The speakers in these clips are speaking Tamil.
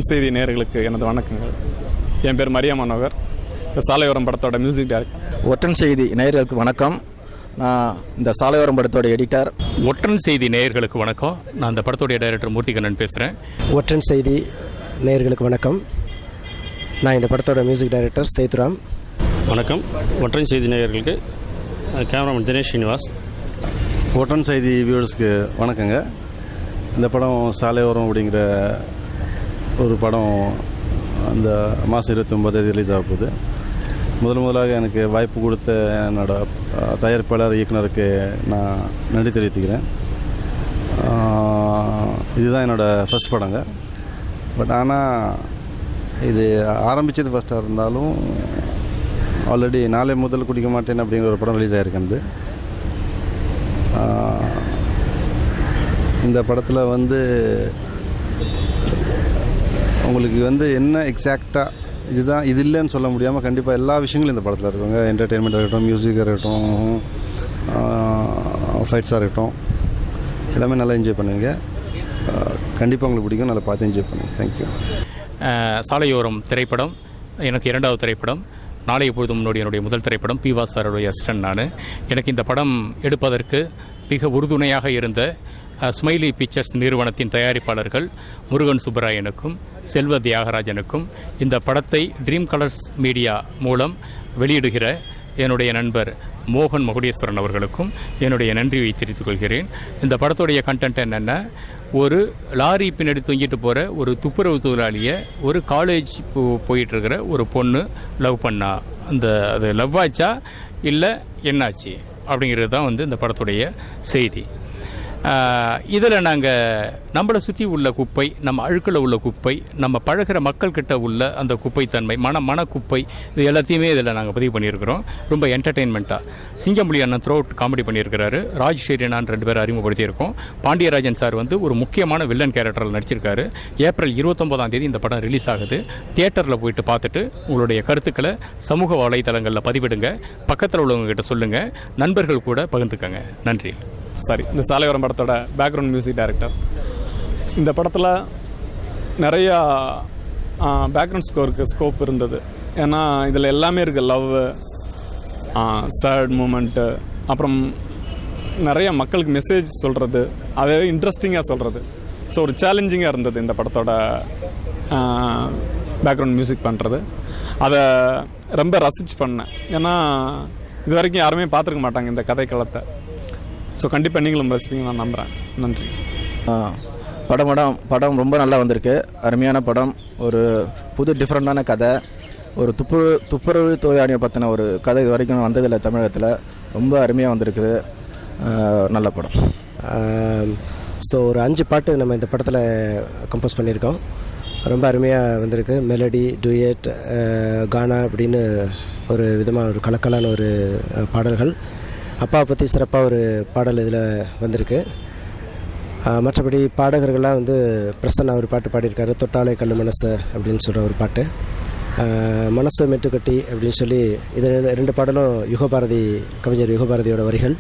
ஒற்றன் செய்தி நேயர்களுக்கு எனது வணக்கங்கள். என் பேர் மரியா மனோகர், இந்த சாலையோரம் படத்தோட மியூசிக் டைரக்டர். ஒற்றன் செய்தி நேயர்களுக்கு வணக்கம். நான் இந்த சாலையோரம் படத்தோட எடிட்டர். ஒற்றன் செய்தி நேயர்களுக்கு வணக்கம். நான் இந்த படத்தோடைய டைரக்டர் மூர்த்திகண்ணன் பேசுகிறேன். ஒற்றன் செய்தி நேயர்களுக்கு வணக்கம். நான் இந்த படத்தோட மியூசிக் டைரக்டர் சேதுராம். வணக்கம். ஒற்றன் செய்தி நேயர்களுக்கு கேமராமேன் தினேஷ் ஸ்ரீனிவாஸ். ஒற்றன் செய்தி வியூவர்ஸ்க்கு வணக்கங்க. இந்த படம் சாலையோரம் அப்படிங்கிற ஒரு படம் அந்த மாதம் 29 ரிலீஸ் ஆக போகுது. முதலாக எனக்கு வாய்ப்பு கொடுத்த என்னோட தயாரிப்பாளர் இயக்குனருக்கு நான் நன்றி தெரிவித்துக்கிறேன். இதுதான் என்னோடய ஃபஸ்ட் படங்க. பட் ஆனால் இது ஆரம்பித்தது ஃபஸ்ட்டாக இருந்தாலும் ஆல்ரெடி நாளை முதல் குடிக்க மாட்டேன் அப்படிங்கிற ஒரு படம் ரிலீஸ் ஆகிருக்கிறது. இந்த படத்தில் உங்களுக்கு என்ன எக்ஸாக்டாக இதுதான் இது இல்லைன்னு சொல்ல முடியாமல் கண்டிப்பாக எல்லா விஷயங்களும் இந்த படத்தில் இருக்குங்க. என்டர்டெயின்மெண்ட்டாக இருக்கட்டும், மியூசிக்காக இருக்கட்டும், ஃபைட்ஸாக இருக்கட்டும், எல்லாமே நல்லா என்ஜாய் பண்ணுவீங்க. கண்டிப்பாக உங்களுக்கு பிடிக்கும். நல்லா பார்த்து என்ஜாய் பண்ணுங்கள். தேங்க்யூ. சாலையோரம் திரைப்படம் எனக்கு 2வது திரைப்படம். நாளைய பொழுது முன்னோடி என்னுடைய முதல் திரைப்படம். பி.வா. சாருடைய அசிஸ்டன்ட் நான். எனக்கு இந்த படம் எடுப்பதற்கு மிக உறுதுணையாக இருந்த ஸ்மைலி பிக்சர்ஸ் நிறுவனத்தின் தயாரிப்பாளர்கள் முருகன் சுப்பராயனுக்கும் செல்வ தியாகராஜனுக்கும், இந்த படத்தை ட்ரீம் கலர்ஸ் மீடியா மூலம் வெளியிடுகிற என்னுடைய நண்பர் மோகன் மகுடேஸ்வரன் அவர்களுக்கும் என்னுடைய நன்றியை தெரிவித்துக் கொள்கிறேன். இந்த படத்துடைய கண்டென்ட் என்னென்னா, ஒரு லாரி பின்னாடி தொங்கிட்டு போகிற ஒரு துப்புரவு தொழிலாளியை ஒரு காலேஜ் போயிட்டுருக்கிற ஒரு பொண்ணு லவ் பண்ணா, அது லவ் ஆச்சா இல்லை என்னாச்சு அப்படிங்கிறது தான் இந்த படத்துடைய செய்தி. இதில் நாங்கள் நம்மளை சுற்றி உள்ள குப்பை, நம்ம அழுக்கில் உள்ள குப்பை, நம்ம பழகிற மக்கள்கிட்ட உள்ள அந்த குப்பைத்தன்மை, மன குப்பை, இது எல்லாத்தையுமே இதில் நாங்கள் பதிவு பண்ணியிருக்கிறோம். ரொம்ப என்டர்டெயின்மெண்ட்டாக சிங்கம்புலி அண்ணன் த்ரோட் காமெடி பண்ணியிருக்கிறாரு. ராஜ் ஷெரினான் 2 பேர் அறிமுகப்படுத்தியிருக்கோம். பாண்டியராஜன் சார் ஒரு முக்கியமான வில்லன் கேரக்டரில் நடிச்சிருக்காரு. ஏப்ரல் 29 இந்த படம் ரிலீஸ் ஆகுது. தியேட்டரில் போயிட்டு பார்த்துட்டு உங்களுடைய கருத்துக்களை சமூக வலைதளங்களில் பதிவிடுங்க. பக்கத்தில் உள்ளவங்ககிட்ட சொல்லுங்கள். நண்பர்கள் கூட பகிர்ந்துக்கங்க. நன்றி. இந்த சாலையோரம் படத்தோட பேக்ரவுண்ட் மியூசிக் டைரக்டர். இந்த படத்தில் நிறையா பேக்ரவுண்ட் ஸ்கோருக்கு ஸ்கோப் இருந்தது. ஏன்னா இதில் எல்லாமே இருக்குது. லவ், சேட் மூமெண்ட்டு, அப்புறம் நிறைய மக்களுக்கு மெசேஜ் சொல்கிறது, அதே இன்ட்ரெஸ்டிங்காக சொல்கிறது. ஸோ ஒரு சேலஞ்சிங்காக இருந்தது இந்த படத்தோட பேக்ரவுண்ட் மியூசிக் பண்ணுறது. அதை ரொம்ப ரசிச்சு பண்ணேன். ஏன்னா இது வரைக்கும் யாருமே பார்த்துருக்க மாட்டாங்க இந்த கதைக்களத்தை. ஸோ கண்டிப்பாக நீங்களும் ரசிப்பீங்க நான் நம்புகிறேன். நன்றி. படம் ரொம்ப நல்லா வந்திருக்கு. அருமையான படம். ஒரு புது டிஃப்ரெண்டான கதை. ஒரு துப்புரவு தொழிலாளியை பற்றின ஒரு கதை இது வரைக்கும் வந்ததில்லை தமிழகத்தில். ரொம்ப அருமையாக வந்திருக்குது. நல்ல படம். ஸோ ஒரு 5 பாட்டு நம்ம இந்த படத்தில் கம்போஸ் பண்ணியிருக்கோம். ரொம்ப அருமையாக வந்திருக்கு. மெலடி, டூயட், கானா அப்படின்னு ஒரு விதமாக ஒரு கலக்கலான ஒரு பாடல்கள். அப்பாவை பற்றி சிறப்பாக ஒரு பாடல் இதில் வந்திருக்கு. மற்றபடி பாடகர்கள்லாம் பிரசன்னா ஒரு பாட்டு பாடியிருக்காரு. தொட்டாலே கல்லு மனசு அப்படின்னு சொல்கிற ஒரு பாட்டு. மனசு மெட்டுக்கட்டி அப்படின்னு சொல்லி இது 2 பாடலும் யுகபாரதி, கவிஞர் யுகபாரதியோட வரிகள்.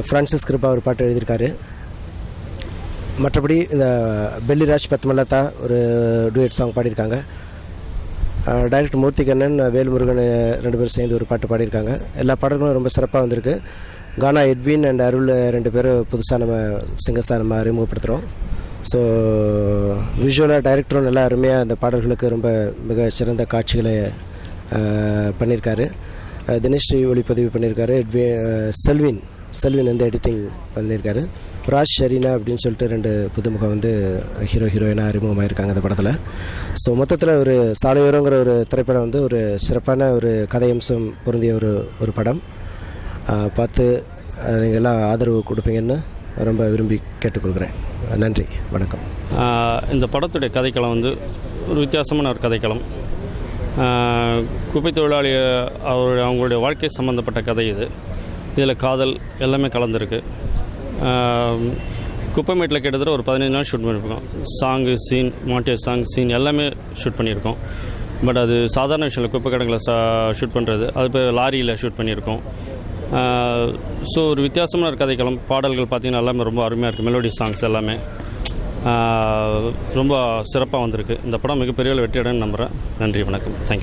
ஃப்ரான்சிஸ் கிருபா ஒரு பாட்டு எழுதியிருக்காரு. மற்றபடி இந்த பெல்லிராஜ் பத்மலதா ஒரு டூயட் சாங் பாடியிருக்காங்க. டைரக்டர் மூர்த்திகண்ணன், வேல்முருகன் 2 பேரும் சேர்ந்து ஒரு பாட்டு பாடியிருக்காங்க. எல்லா பாடல்களும் ரொம்ப சிறப்பாக வந்திருக்கு. கானா எட்வின் அண்ட் அருள் 2 பேரும் புதுசாக நம்ம சிங்கர்ஸாக நம்ம அறிமுகப்படுத்துகிறோம். ஸோ விஷுவலாக டைரக்டரும் நல்லா அருமையாக அந்த பாடல்களுக்கு ரொம்ப மிக சிறந்த காட்சிகளை பண்ணியிருக்காரு. தினேஷ் ஒளிப்பதிவு பண்ணியிருக்காரு. செல்வின் எடிட்டிங் பண்ணியிருக்காரு. ராஜ் ஷெரீனா அப்படின்னு சொல்லிட்டு 2 புதுமுகம் ஹீரோயினாக அறிமுகமாக இருக்காங்க இந்த படத்தில். ஸோ மொத்தத்தில் ஒரு சாலையோரங்கிற ஒரு திரைப்படம் ஒரு சிறப்பான ஒரு கதையம்சம் பொருந்திய ஒரு படம். பார்த்து நீங்கள் எல்லாம் ஆதரவு கொடுப்பீங்கன்னு ரொம்ப விரும்பி கேட்டுக்கொள்கிறேன். நன்றி, வணக்கம். இந்த படத்துடைய கதைக்களம் ஒரு வித்தியாசமான ஒரு கதைக்களம். குப்பை தொழிலாளி அவங்களுடைய வாழ்க்கை சம்மந்தப்பட்ட கதை இது. இதில் காதல் எல்லாமே கலந்துருக்கு. குப்பைமேட்டில் கிட்டத்தட்ட ஒரு 15 நாள் ஷூட் பண்ணியிருக்கோம். Song scene, montage song scene எல்லாமே ஷூட் பண்ணியிருக்கோம். பட் அது சாதாரண விஷயம் இல்லை. குப்பை கிடங்கில் ஷூட் பண்ணுறது, அது இப்போ லாரியில் ஷூட் பண்ணியிருக்கோம். ஸோ ஒரு வித்தியாசமான ஒரு கதைக்களம். பாடல்கள் பார்த்திங்கன்னா எல்லாமே ரொம்ப அருமையாக இருக்குது. மெலோடி சாங்ஸ் எல்லாமே ரொம்ப சிறப்பாக வந்திருக்கு. இந்த படம் மிகப்பெரிய வெற்றி அடைன்னு நம்புகிறேன். நன்றி, வணக்கம், தேங்க்யூ.